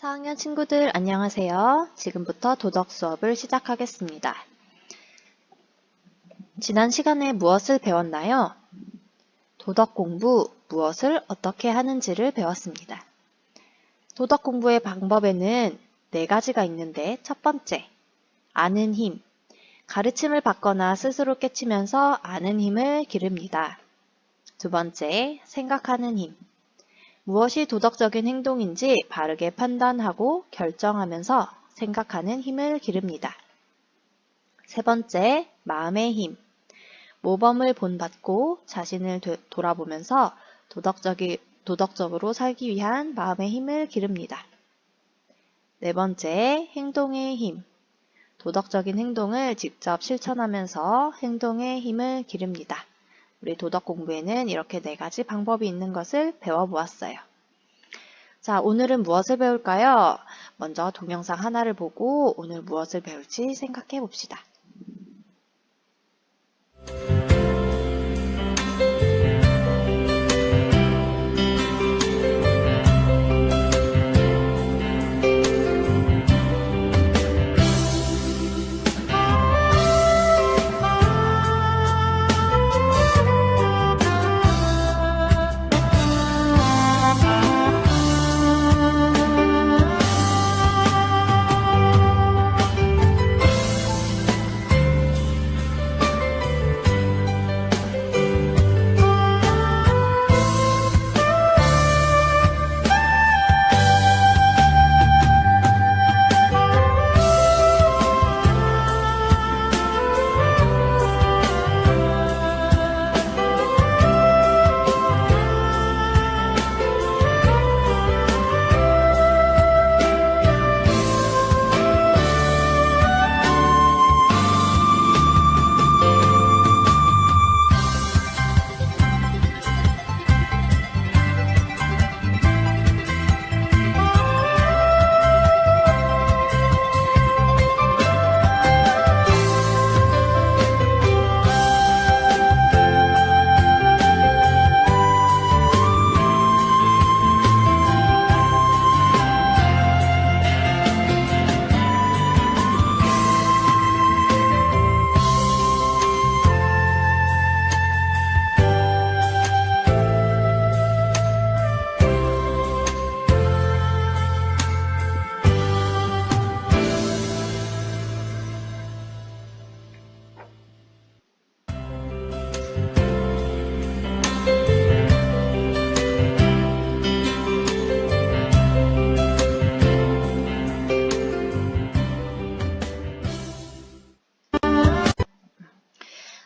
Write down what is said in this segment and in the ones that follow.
4학년 친구들 안녕하세요. 지금부터 도덕 수업을 시작하겠습니다. 지난 시간에 무엇을 배웠나요? 도덕 공부, 무엇을 어떻게 하는지를 배웠습니다. 도덕 공부의 방법에는 4가지가 있는데 첫 번째, 아는 힘. 가르침을 받거나 스스로 깨치면서 아는 힘을 기릅니다. 두 번째, 생각하는 힘. 무엇이 도덕적인 행동인지 바르게 판단하고 결정하면서 생각하는 힘을 기릅니다. 세 번째, 마음의 힘. 모범을 본받고 자신을 돌아보면서 도덕적으로 살기 위한 마음의 힘을 기릅니다. 네 번째, 행동의 힘. 도덕적인 행동을 직접 실천하면서 행동의 힘을 기릅니다. 우리 도덕 공부에는 이렇게 4가지 방법이 있는 것을 배워보았어요. 자, 오늘은 무엇을 배울까요? 먼저 동영상 하나를 보고 오늘 무엇을 배울지 생각해 봅시다.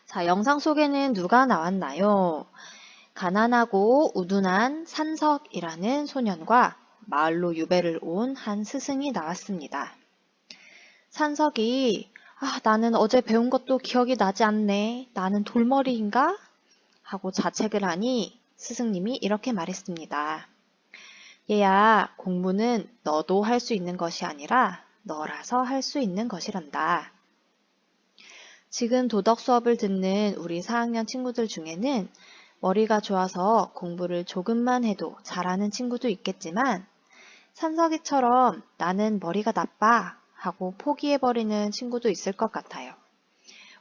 자, 영상 속에는 누가 나왔나요? 가난하고 우둔한 산석이라는 소년과 마을로 유배를 온 한 스승이 나왔습니다. 산석이 나는 어제 배운 것도 기억이 나지 않네. 나는 돌머리인가? 하고 자책을 하니 스승님이 이렇게 말했습니다. 얘야, 공부는 너도 할 수 있는 것이 아니라 너라서 할 수 있는 것이란다. 지금 도덕 수업을 듣는 우리 4학년 친구들 중에는 머리가 좋아서 공부를 조금만 해도 잘하는 친구도 있겠지만 산석이처럼 나는 머리가 나빠 하고 포기해버리는 친구도 있을 것 같아요.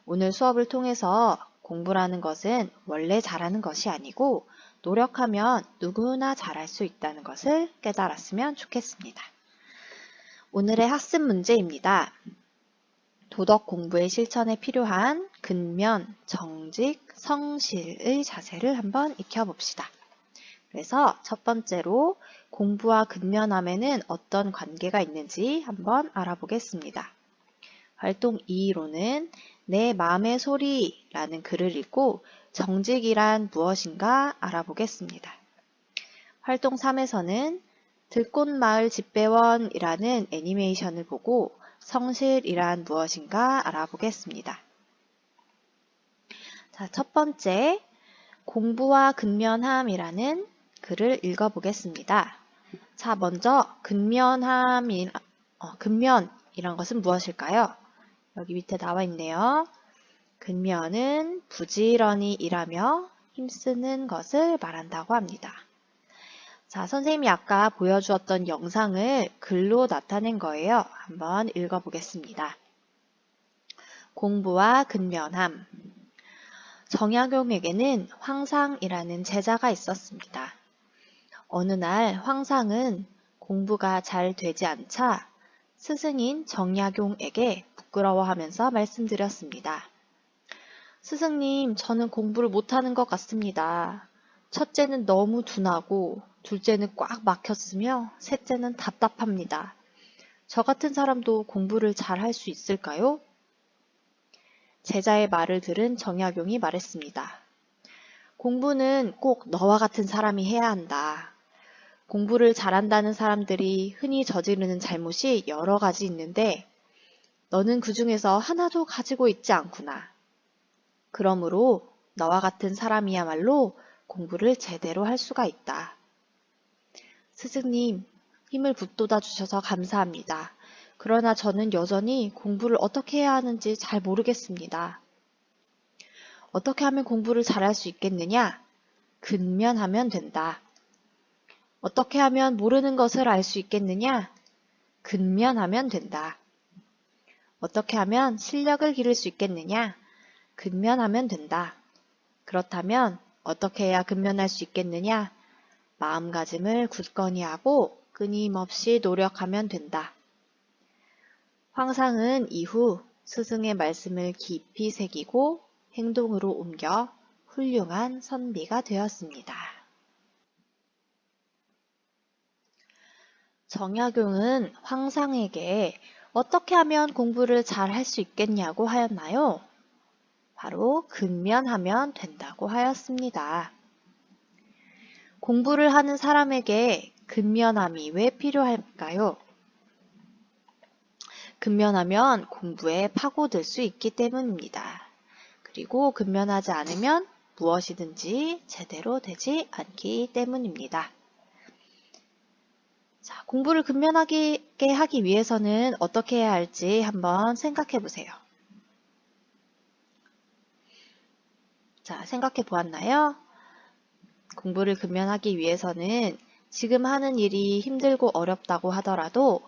오늘 수업을 통해서 공부라는 것은 원래 잘하는 것이 아니고 노력하면 누구나 잘할 수 있다는 것을 깨달았으면 좋겠습니다. 오늘의 학습 문제입니다. 도덕 공부의 실천에 필요한 근면, 정직, 성실의 자세를 한번 익혀봅시다. 그래서 첫 번째로 공부와 근면함에는 어떤 관계가 있는지 한번 알아보겠습니다. 활동 2로는 내 마음의 소리라는 글을 읽고 정직이란 무엇인가 알아보겠습니다. 활동 3에서는 들꽃마을 집배원이라는 애니메이션을 보고 성실이란 무엇인가 알아보겠습니다. 자, 첫 번째, 공부와 근면함이라는 글을 읽어보겠습니다. 자, 먼저 근면이란 것은 무엇일까요? 여기 밑에 나와 있네요. 근면은 부지런히 일하며 힘쓰는 것을 말한다고 합니다. 자, 선생님이 아까 보여주었던 영상을 글로 나타낸 거예요. 한번 읽어보겠습니다. 공부와 근면함. 정약용에게는 황상이라는 제자가 있었습니다. 어느 날 황상은 공부가 잘 되지 않자 스승인 정약용에게 부끄러워하면서 말씀드렸습니다. 스승님, 저는 공부를 못하는 것 같습니다. 첫째는 너무 둔하고 둘째는 꽉 막혔으며 셋째는 답답합니다. 저 같은 사람도 공부를 잘 할 수 있을까요? 제자의 말을 들은 정약용이 말했습니다. 공부는 꼭 너와 같은 사람이 해야 한다. 공부를 잘한다는 사람들이 흔히 저지르는 잘못이 여러 가지 있는데 너는 그 중에서 하나도 가지고 있지 않구나. 그러므로 너와 같은 사람이야말로 공부를 제대로 할 수가 있다. 스승님, 힘을 북돋아 주셔서 감사합니다. 그러나 저는 여전히 공부를 어떻게 해야 하는지 잘 모르겠습니다. 어떻게 하면 공부를 잘할 수 있겠느냐? 근면하면 된다. 어떻게 하면 모르는 것을 알 수 있겠느냐? 근면하면 된다. 어떻게 하면 실력을 기를 수 있겠느냐? 근면하면 된다. 그렇다면 어떻게 해야 근면할 수 있겠느냐? 마음가짐을 굳건히 하고 끊임없이 노력하면 된다. 황상은 이후 스승의 말씀을 깊이 새기고 행동으로 옮겨 훌륭한 선비가 되었습니다. 정약용은 황상에게 어떻게 하면 공부를 잘 할 수 있겠냐고 하였나요? 바로 근면하면 된다고 하였습니다. 공부를 하는 사람에게 근면함이 왜 필요할까요? 근면하면 공부에 파고들 수 있기 때문입니다. 그리고 근면하지 않으면 무엇이든지 제대로 되지 않기 때문입니다. 자, 공부를 근면하게 하기 위해서는 어떻게 해야 할지 한번 생각해 보세요. 자, 생각해 보았나요? 공부를 근면하기 위해서는 지금 하는 일이 힘들고 어렵다고 하더라도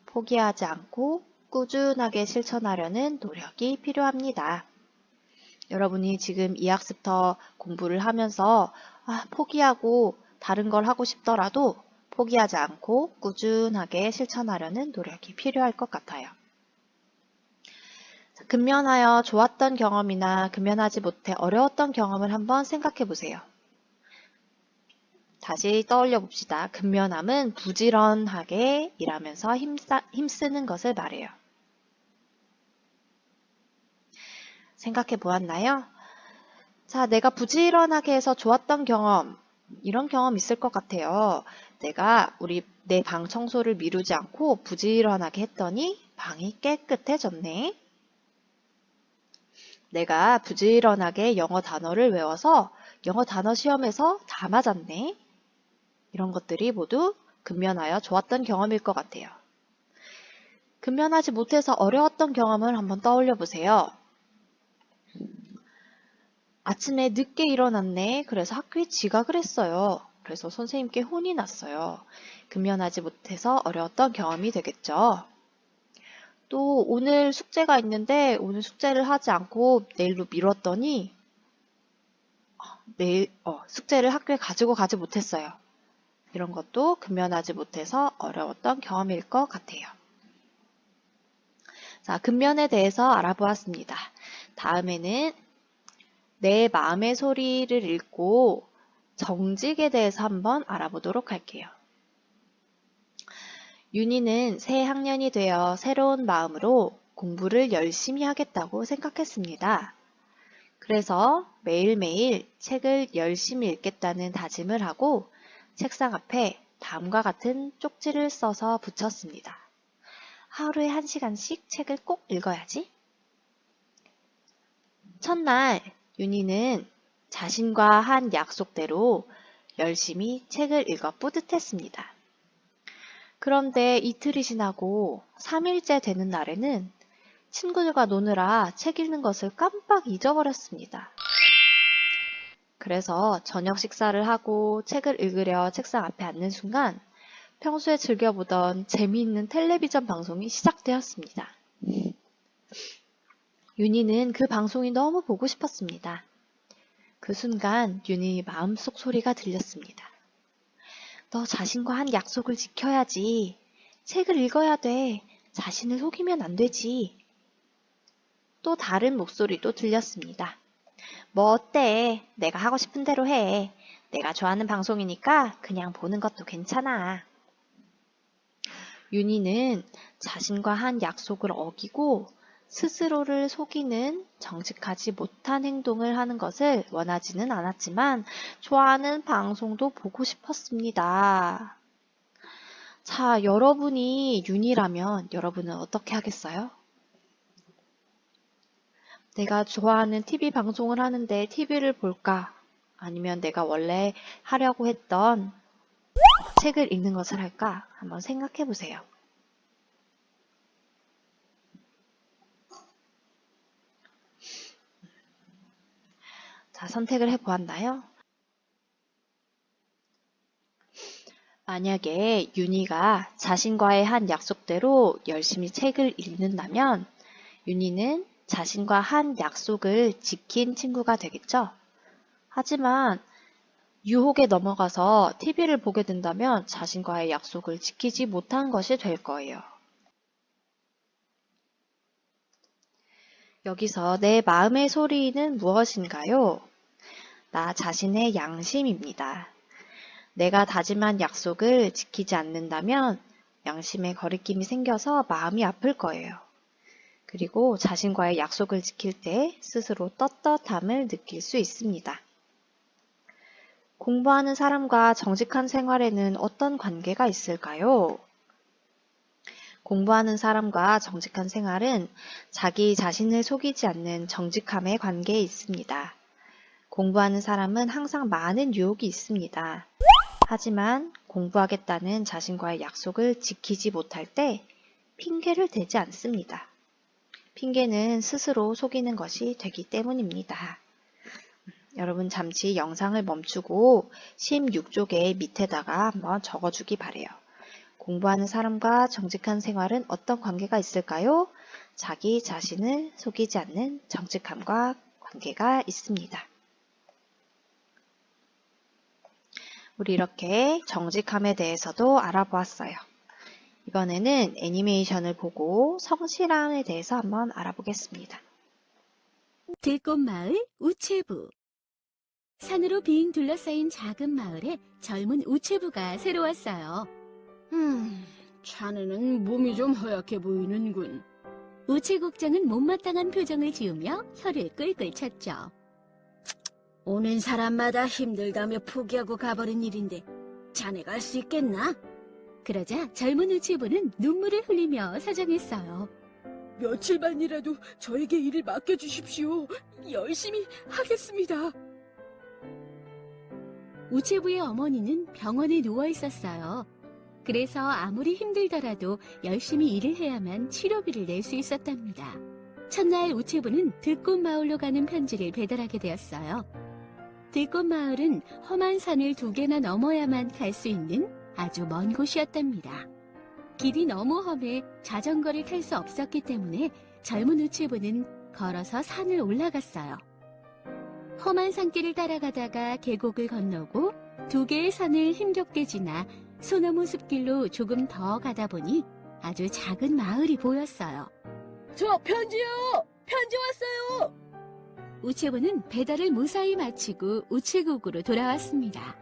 포기하지 않고 꾸준하게 실천하려는 노력이 필요합니다. 여러분이 지금 2학습터 공부를 하면서 포기하고 다른 걸 하고 싶더라도 포기하지 않고 꾸준하게 실천하려는 노력이 필요할 것 같아요. 근면하여 좋았던 경험이나 근면하지 못해 어려웠던 경험을 한번 생각해 보세요. 다시 떠올려 봅시다. 근면함은 부지런하게 일하면서 힘쓰는 것을 말해요. 생각해 보았나요? 자, 내가 부지런하게 해서 좋았던 경험, 이런 경험 있을 것 같아요. 내가 내 방 청소를 미루지 않고 부지런하게 했더니 방이 깨끗해졌네. 내가 부지런하게 영어 단어를 외워서 영어 단어 시험에서 다 맞았네. 이런 것들이 모두 근면하여 좋았던 경험일 것 같아요. 근면하지 못해서 어려웠던 경험을 한번 떠올려 보세요. 아침에 늦게 일어났네. 그래서 학교에 지각을 했어요. 그래서 선생님께 혼이 났어요. 근면하지 못해서 어려웠던 경험이 되겠죠. 또 오늘 숙제가 있는데 오늘 숙제를 하지 않고 내일로 미뤘더니 숙제를 학교에 가지고 가지 못했어요. 이런 것도 근면하지 못해서 어려웠던 경험일 것 같아요. 자, 근면에 대해서 알아보았습니다. 다음에는 내 마음의 소리를 읽고 정직에 대해서 한번 알아보도록 할게요. 윤희는 새 학년이 되어 새로운 마음으로 공부를 열심히 하겠다고 생각했습니다. 그래서 매일매일 책을 열심히 읽겠다는 다짐을 하고 책상 앞에 다음과 같은 쪽지를 써서 붙였습니다. 하루에 1시간씩 책을 꼭 읽어야지. 첫날 윤희는 자신과 한 약속대로 열심히 책을 읽어 뿌듯했습니다. 그런데 이틀이 지나고 3일째 되는 날에는 친구들과 노느라 책 읽는 것을 깜빡 잊어버렸습니다. 그래서 저녁 식사를 하고 책을 읽으려 책상 앞에 앉는 순간 평소에 즐겨보던 재미있는 텔레비전 방송이 시작되었습니다. 윤희는 그 방송이 너무 보고 싶었습니다. 그 순간 윤희 마음속 소리가 들렸습니다. 너 자신과 한 약속을 지켜야지. 책을 읽어야 돼. 자신을 속이면 안 되지. 또 다른 목소리도 들렸습니다. 뭐 어때? 내가 하고 싶은 대로 해. 내가 좋아하는 방송이니까 그냥 보는 것도 괜찮아. 윤희는 자신과 한 약속을 어기고 스스로를 속이는 정직하지 못한 행동을 하는 것을 원하지는 않았지만 좋아하는 방송도 보고 싶었습니다. 자, 여러분이 윤희라면 여러분은 어떻게 하겠어요? 내가 좋아하는 TV 방송을 하는데 TV를 볼까? 아니면 내가 원래 하려고 했던 책을 읽는 것을 할까? 한번 생각해 보세요. 자, 선택을 해보았나요? 만약에 윤희가 자신과의 한 약속대로 열심히 책을 읽는다면 윤희는 자신과 한 약속을 지킨 친구가 되겠죠? 하지만 유혹에 넘어가서 TV를 보게 된다면 자신과의 약속을 지키지 못한 것이 될 거예요. 여기서 내 마음의 소리는 무엇인가요? 나 자신의 양심입니다. 내가 다짐한 약속을 지키지 않는다면 양심에 거리낌이 생겨서 마음이 아플 거예요. 그리고 자신과의 약속을 지킬 때 스스로 떳떳함을 느낄 수 있습니다. 공부하는 사람과 정직한 생활에는 어떤 관계가 있을까요? 공부하는 사람과 정직한 생활은 자기 자신을 속이지 않는 정직함의 관계에 있습니다. 공부하는 사람은 항상 많은 유혹이 있습니다. 하지만 공부하겠다는 자신과의 약속을 지키지 못할 때 핑계를 대지 않습니다. 핑계는 스스로 속이는 것이 되기 때문입니다. 여러분 잠시 영상을 멈추고 16쪽의 밑에다가 한번 적어주기 바래요. 공부하는 사람과 정직한 생활은 어떤 관계가 있을까요? 자기 자신을 속이지 않는 정직함과 관계가 있습니다. 우리 이렇게 정직함에 대해서도 알아보았어요. 이번에는 애니메이션을 보고 성실함에 대해서 한번 알아보겠습니다. 들꽃마을 우체부. 산으로 빙 둘러싸인 작은 마을에 젊은 우체부가 새로 왔어요. 자네는 몸이 좀 허약해 보이는군. 우체국장은 못마땅한 표정을 지으며 혀를 끌끌 찼죠. 오는 사람마다 힘들다며 포기하고 가버린 일인데 자네가 할 수 있겠나? 그러자 젊은 우체부는 눈물을 흘리며 사정했어요. 며칠만이라도 저에게 일을 맡겨주십시오. 열심히 하겠습니다. 우체부의 어머니는 병원에 누워 있었어요. 그래서 아무리 힘들더라도 열심히 일을 해야만 치료비를 낼 수 있었답니다. 첫날 우체부는 들꽃마을로 가는 편지를 배달하게 되었어요. 들꽃마을은 험한 산을 2개나 넘어야만 갈 수 있는 아주 먼 곳이었답니다. 길이 너무 험해 자전거를 탈 수 없었기 때문에 젊은 우체부는 걸어서 산을 올라갔어요. 험한 산길을 따라가다가 계곡을 건너고 2개의 산을 힘겹게 지나 소나무 숲길로 조금 더 가다 보니 아주 작은 마을이 보였어요. 저 편지요! 편지 왔어요! 우체부는 배달을 무사히 마치고 우체국으로 돌아왔습니다.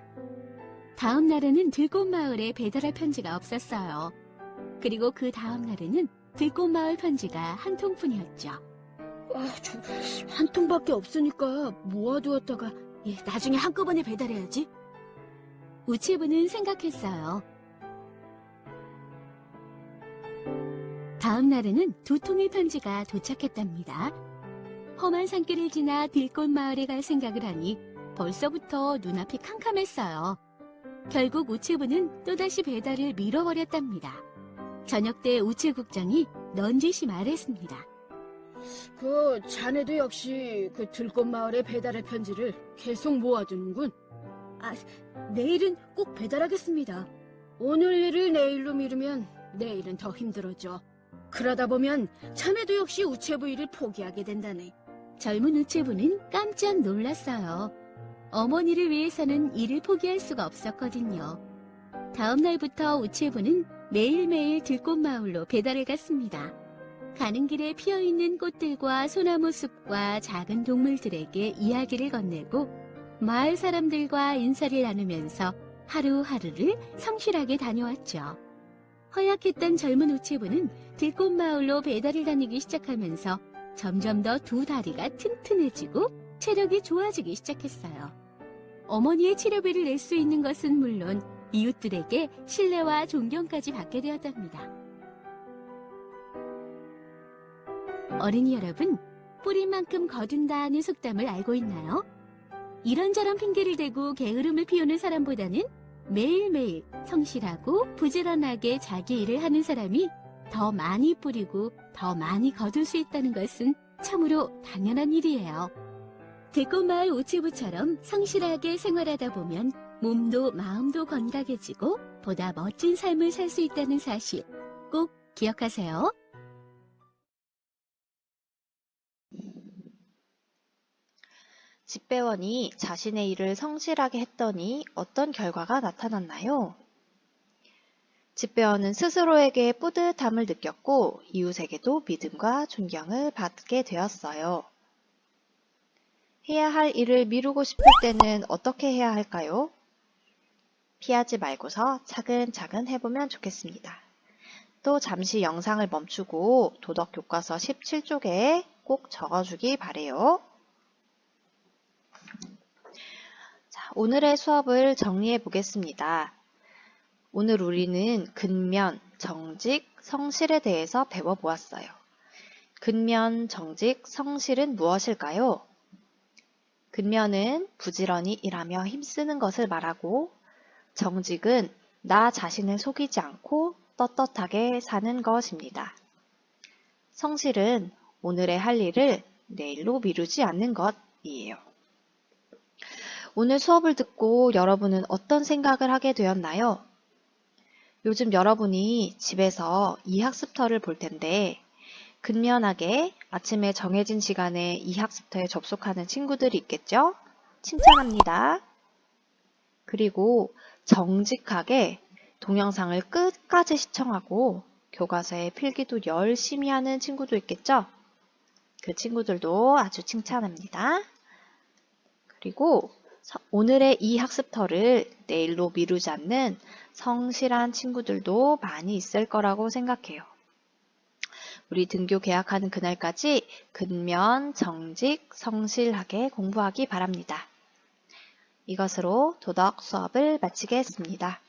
다음 날에는 들꽃마을에 배달할 편지가 없었어요. 그리고 그 다음 날에는 들꽃마을 편지가 한 통뿐이었죠. 저 한 통밖에 없으니까 모아두었다가 나중에 한꺼번에 배달해야지. 우체부는 생각했어요. 다음 날에는 2통의 편지가 도착했답니다. 험한 산길을 지나 들꽃마을에 갈 생각을 하니 벌써부터 눈앞이 캄캄했어요. 결국 우체부는 또다시 배달을 미뤄버렸답니다. 저녁 때 우체국장이 넌지시 말했습니다. 자네도 역시 그 들꽃마을의 배달의 편지를 계속 모아두는군. 아, 내일은 꼭 배달하겠습니다. 오늘 일을 내일로 미루면 내일은 더 힘들어져. 그러다 보면 자네도 역시 우체부 일을 포기하게 된다네. 젊은 우체부는 깜짝 놀랐어요. 어머니를 위해서는 일을 포기할 수가 없었거든요. 다음 날부터 우체부는 매일매일 들꽃마을로 배달을 갔습니다. 가는 길에 피어있는 꽃들과 소나무 숲과 작은 동물들에게 이야기를 건네고 마을 사람들과 인사를 나누면서 하루하루를 성실하게 다녀왔죠. 허약했던 젊은 우체부는 들꽃마을로 배달을 다니기 시작하면서 점점 더 두 다리가 튼튼해지고 체력이 좋아지기 시작했어요. 어머니의 치료비를 낼 수 있는 것은 물론 이웃들에게 신뢰와 존경까지 받게 되었답니다. 어린이 여러분, 뿌리만큼 거둔다는 속담을 알고 있나요? 이런저런 핑계를 대고 게으름을 피우는 사람보다는 매일매일 성실하고 부지런하게 자기 일을 하는 사람이 더 많이 뿌리고 더 많이 거둘 수 있다는 것은 참으로 당연한 일이에요. 들꽃마을 우체부처럼 성실하게 생활하다 보면 몸도 마음도 건강해지고 보다 멋진 삶을 살 수 있다는 사실 꼭 기억하세요. 집배원이 자신의 일을 성실하게 했더니 어떤 결과가 나타났나요? 집배원은 스스로에게 뿌듯함을 느꼈고 이웃에게도 믿음과 존경을 받게 되었어요. 해야 할 일을 미루고 싶을 때는 어떻게 해야 할까요? 피하지 말고서 차근차근 해보면 좋겠습니다. 또 잠시 영상을 멈추고 도덕교과서 17쪽에 꼭 적어주기 바래요. 자, 오늘의 수업을 정리해 보겠습니다. 오늘 우리는 근면, 정직, 성실에 대해서 배워보았어요. 근면, 정직, 성실은 무엇일까요? 근면은 부지런히 일하며 힘쓰는 것을 말하고, 정직은 나 자신을 속이지 않고 떳떳하게 사는 것입니다. 성실은 오늘의 할 일을 내일로 미루지 않는 것이에요. 오늘 수업을 듣고 여러분은 어떤 생각을 하게 되었나요? 요즘 여러분이 집에서 이 학습터를 볼 텐데 근면하게 아침에 정해진 시간에 이 학습터에 접속하는 친구들이 있겠죠? 칭찬합니다. 그리고 정직하게 동영상을 끝까지 시청하고 교과서의 필기도 열심히 하는 친구도 있겠죠? 그 친구들도 아주 칭찬합니다. 그리고 오늘의 이 학습터를 내일로 미루지 않는 성실한 친구들도 많이 있을 거라고 생각해요. 우리 등교 개학하는 그날까지 근면, 정직, 성실하게 공부하기 바랍니다. 이것으로 도덕 수업을 마치겠습니다.